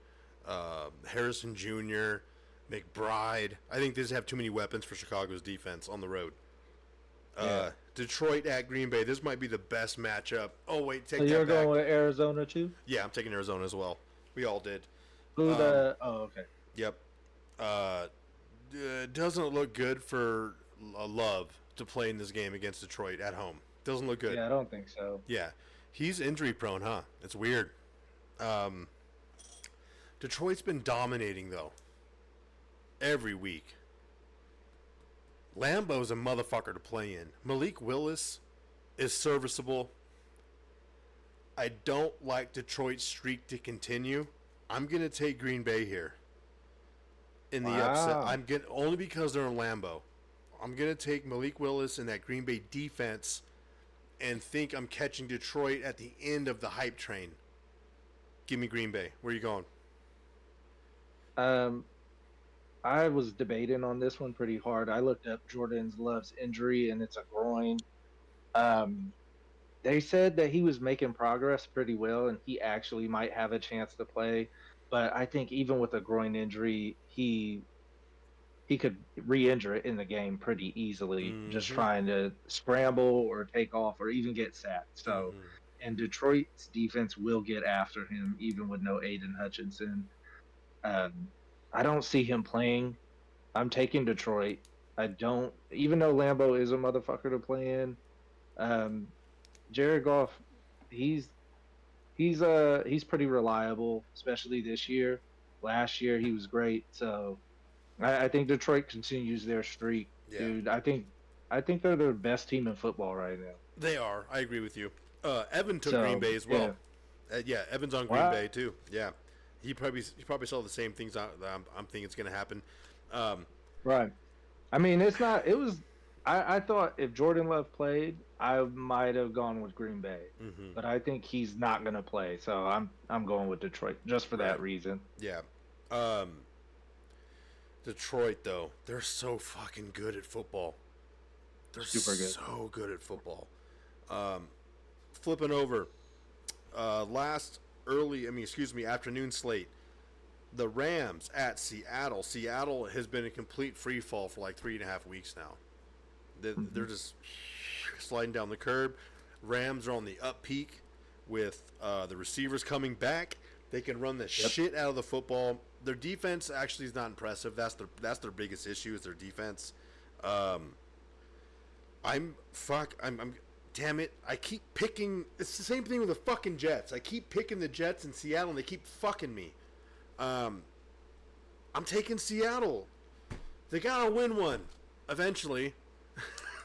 Harrison Jr., McBride, I think they just have too many weapons for Chicago's defense on the road. Detroit at Green Bay. This might be the best matchup. Oh wait, take So that you're back. going with Arizona too? Yeah, I'm taking Arizona as well. We all did. Oh, okay. Yep. Doesn't look good for Love to play in this game against Detroit at home. Doesn't look good. Yeah, I don't think so. Yeah. He's injury prone, huh? It's weird. Detroit's been dominating, though. Every week. Lambeau's a motherfucker to play in. Malik Willis is serviceable. I don't like Detroit's streak to continue. I'm going to take Green Bay here in the upset. I'm going only because they're in Lambeau. I'm going to take Malik Willis and that Green Bay defense and think I'm catching Detroit at the end of the hype train. Give me Green Bay. Where are you going? I was debating on this one pretty hard. I looked up Jordan Love's injury, and it's a groin. They said that he was making progress pretty well, and he actually might have a chance to play. But I think even with a groin injury, he could re-injure it in the game pretty easily, just trying to scramble or take off or even get sacked. So, and Detroit's defense will get after him even with no Aiden Hutchinson. I don't see him playing. I'm taking Detroit. I don't, even though Lambeau is a motherfucker to play in. Jared Goff, he's pretty reliable, especially this year. Last year he was great, so I think Detroit continues their streak, dude. I think they're the best team in football right now. They are. I agree with you. Evan took Green Bay as well. Yeah, Evan's on Green Bay too. Yeah, he probably saw the same things that I'm thinking it's going to happen. Right. I mean, it's not. It was. I thought if Jordan Love played, I might have gone with Green Bay, but I think he's not going to play, so I'm going with Detroit just for that reason. Yeah. Detroit, though, they're so fucking good at football. They're super good. So good at football. Flipping over, afternoon slate. The Rams at Seattle. Seattle has been in complete free fall for like 3.5 weeks now. They're just sliding down the curb. Rams are on the up peak with the receivers coming back. They can run the shit out of the football. Their defense actually is not impressive. That's their biggest issue is their defense. Damn it. I keep picking. It's the same thing with the fucking Jets. I keep picking the Jets in Seattle and they keep fucking me. I'm taking Seattle. They gotta win one eventually.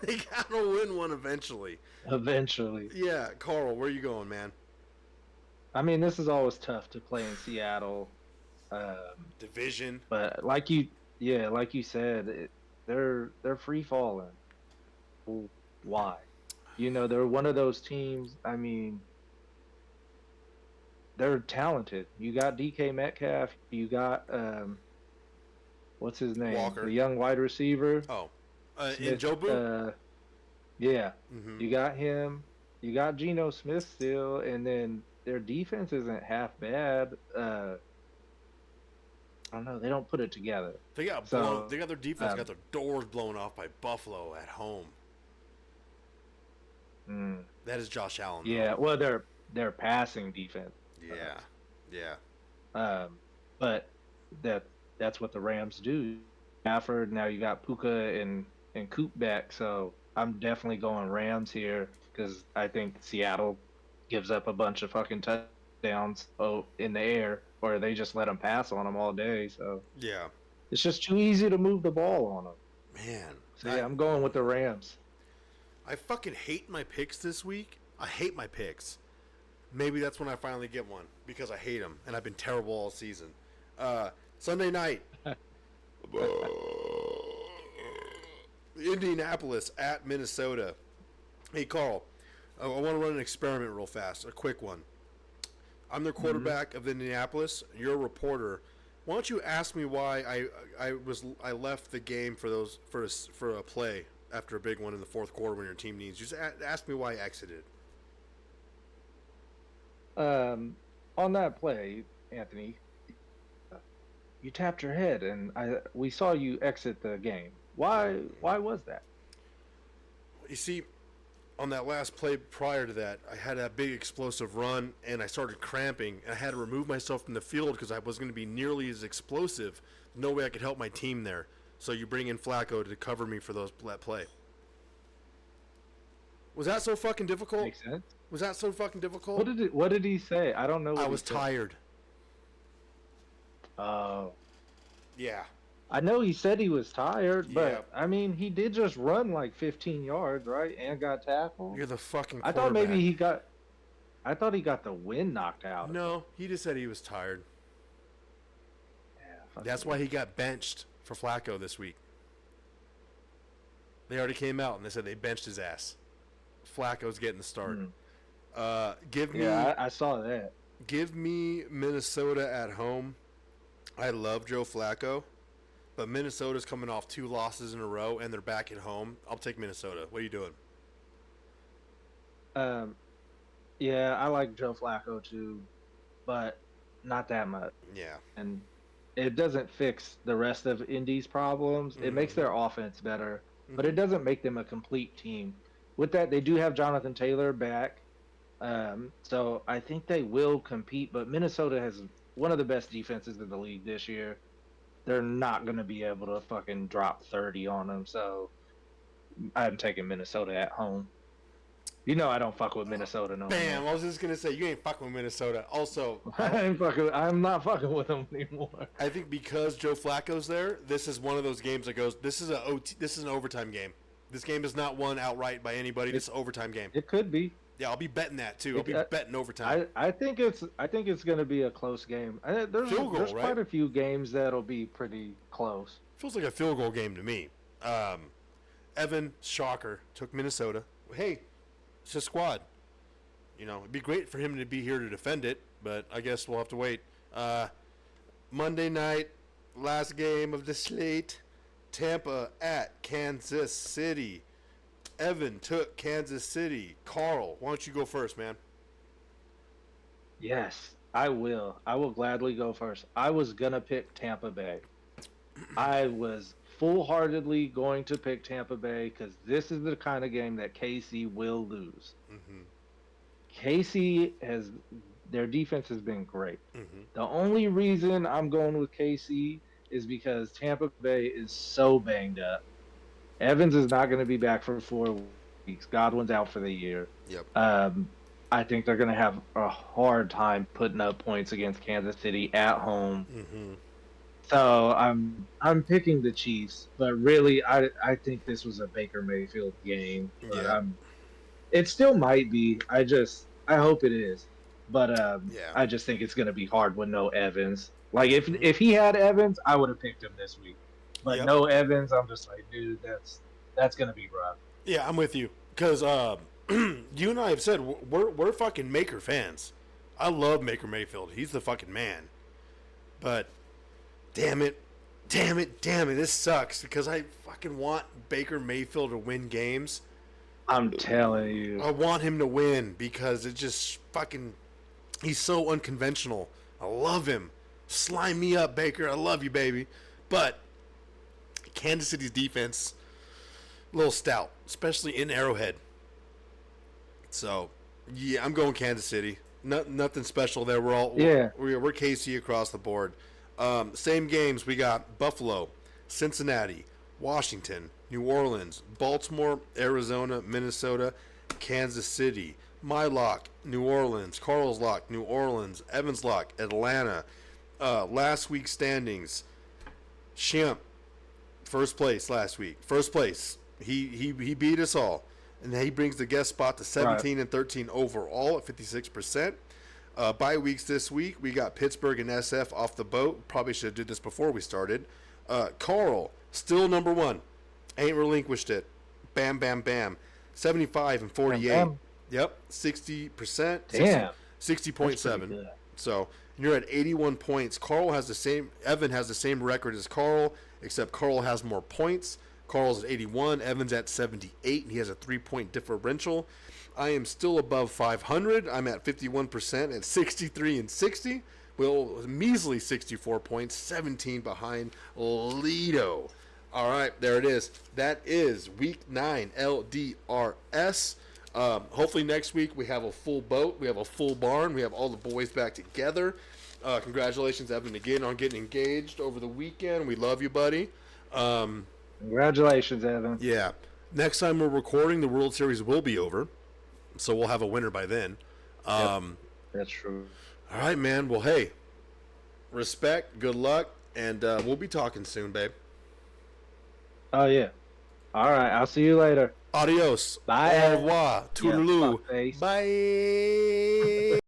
They gotta win one eventually. Eventually. Yeah, Carl, where you going, man? I mean, this is always tough to play in Seattle. Division. But like you said, they're free falling. Why? You know, they're one of those teams. I mean, they're talented. You got DK Metcalf. You got what's his name? Walker. The young wide receiver. Oh, Njoku? Yeah. You got him. You got Geno Smith still, and then their defense isn't half bad. I don't know. They don't put it together. They got their defense got their doors blown off by Buffalo at home. That is Josh Allen. Though. Yeah, well, their passing defense. Yeah. But that's what the Rams do. Stafford, now you got Puka and Coop back, so I'm definitely going Rams here because I think Seattle gives up a bunch of fucking touchdowns in the air, or they just let them pass on them all day. So yeah, it's just too easy to move the ball on them. Man, so yeah, I'm going with the Rams. I fucking hate my picks this week. I hate my picks. Maybe that's when I finally get one because I hate them, and I've been terrible all season. Sunday night, Indianapolis at Minnesota. Hey, Carl, I want to run an experiment real fast, a quick one. I'm the quarterback of Indianapolis. You're a reporter. Why don't you ask me why I left the game for a play after a big one in the fourth quarter when your team needs? Just ask me why I exited. On that play, Anthony, you tapped your head, and we saw you exit the game. Why was that? You see, on that last play prior to that, I had a big explosive run, and I started cramping, and I had to remove myself from the field because I wasn't going to be nearly as explosive. No way I could help my team there. So you bring in Flacco to cover me for that play. Was that so fucking difficult? Makes sense. Was that so fucking difficult? What did he say? I don't know. I was tired. Yeah. I know he said he was tired, Yeah. but I mean, he did just run like 15 yards, right? And got tackled. You're the fucking I thought maybe quarterback. I thought he got the wind knocked out of him. No, he just said he was tired. Yeah, fuck That's him. why he got benched for Flacco this week. They already came out and they said they benched his ass. Flacco's getting the start. Give me I saw that. give me Minnesota at home. I love Joe Flacco, but Minnesota's coming off 2 losses in a row and they're back at home. I'll take Minnesota. What are you doing? Yeah, I like Joe Flacco too, but not that much. Yeah. And it doesn't fix the rest of Indy's problems. It makes their offense better, but it doesn't make them a complete team. With that, they do have Jonathan Taylor back, so I think they will compete. But Minnesota has one of the best defenses in the league this year. They're not going to be able to fucking drop 30 on them, so I'm taking Minnesota at home. You know I don't fuck with Minnesota no Bam! more. I was just gonna say you ain't fucking with Minnesota. Also, I'm not fucking with them anymore. I think because Joe Flacco's there, this is one of those games that goes. This is an overtime game. This game is not won outright by anybody. This is an overtime game. It could be. Yeah, I'll be betting that too. I'll be betting overtime. I think it's going to be a close game. There's Field goal, there's right? quite a few games that'll be pretty close. Feels like a field goal game to me. Evan, shocker, took Minnesota. Hey, it's a squad. You know, it'd be great for him to be here to defend it, but I guess we'll have to wait. Monday night, last game of the slate, Tampa at Kansas City. Evan took Kansas City. Carl, why don't you go first, man? Yes, I will. I will gladly go first. I was going to pick Tampa Bay. I was full-heartedly going to pick Tampa Bay because this is the kind of game that KC will lose. KC their defense has been great. The only reason I'm going with KC is because Tampa Bay is so banged up. Evans is not going to be back for 4 weeks. Godwin's out for the year. Yep. I think they're going to have a hard time putting up points against Kansas City at home. So I'm picking the Chiefs, but really I think this was a Baker Mayfield game. Yeah. It still might be. I hope it is, but Yeah. I just think it's going to be hard with no Evans. Like if he had Evans, I would have picked him this week. But Yep. no Evans, I'm just like, dude, that's going to be rough. Yeah, I'm with you. Because you and I have said we're fucking Maker fans. I love Maker Mayfield. He's the fucking man. But damn it, this sucks because I fucking want Baker Mayfield to win games. I'm telling you. I want him to win because it just fucking he's so unconventional. I love him. Slime me up, Baker. I love you, baby. But Kansas City's defense, a little stout, especially in Arrowhead. So, yeah, I'm going Kansas City. Nothing special there. We're KC across the board. Same games. We got Buffalo, Cincinnati, Washington, New Orleans, Baltimore, Arizona, Minnesota, Kansas City. My lock, New Orleans. Carl's lock, New Orleans. Evan's lock, Atlanta. Last week's standings. Shemp, first place last week. First place. He beat us all. And he brings the guest spot to 17 and 13 overall at 56%. Bye weeks this week. We got Pittsburgh and SF off the boat. Probably should have did this before we started. Carl, still number one. Ain't relinquished it. Bam, bam, bam. 75 and 48. Bam, bam. Yep, 60%. Damn. 60.7. So you're at 81 points. Evan has the same record as Carl, except Carl has more points. Carl's at 81, Evan's at 78, and he has a 3-point differential. I am still above 500. I'm at 51% at 63 and 60. Will measly 64 points, 17 behind Lido. All right, there it is. That is week 9 LDRS. Hopefully next week we have a full boat. We have a full barn. We have all the boys back together. Congratulations, Evan, again on getting engaged over the weekend. We love you, buddy. Congratulations, Evan. Yeah. Next time we're recording, the World Series will be over, so we'll have a winner by then. That's true. All right, man. Well, hey, respect, good luck, and we'll be talking soon, babe. Oh yeah. All right. I'll see you later. Adios. Bye. Au revoir. Yeah, Toodaloo. fuckface. Bye.